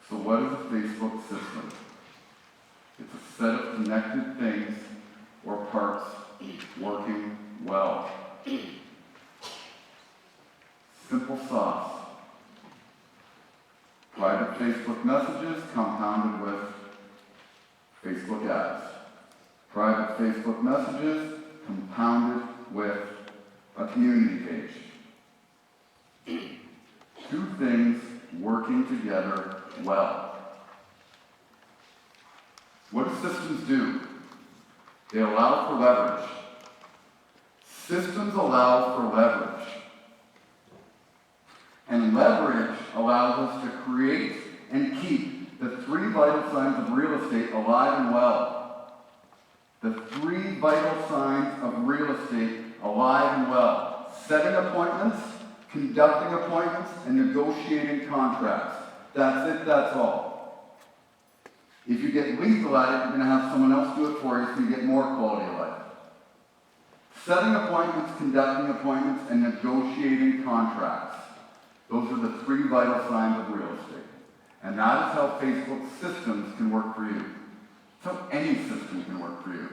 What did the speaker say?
So what is a Facebook system? It's a set of connected things or parts working well. Simple sauce. Private Facebook messages compounded with Facebook ads. Private Facebook messages compounded with a community page. Two things working together well. What do systems do? They allow for leverage. Systems allow for leverage. And leverage allows us to create and keep the three vital signs of real estate alive and well. The three vital signs of real estate alive and well. Setting appointments, conducting appointments, and negotiating contracts. That's it, that's all. If you get lethal at it, you're going to have someone else do it for you so you get more quality of life. Setting appointments, conducting appointments, and negotiating contracts. Those are the three vital signs of real estate. And that is how Facebook systems can work for you. It's how any system can work for you.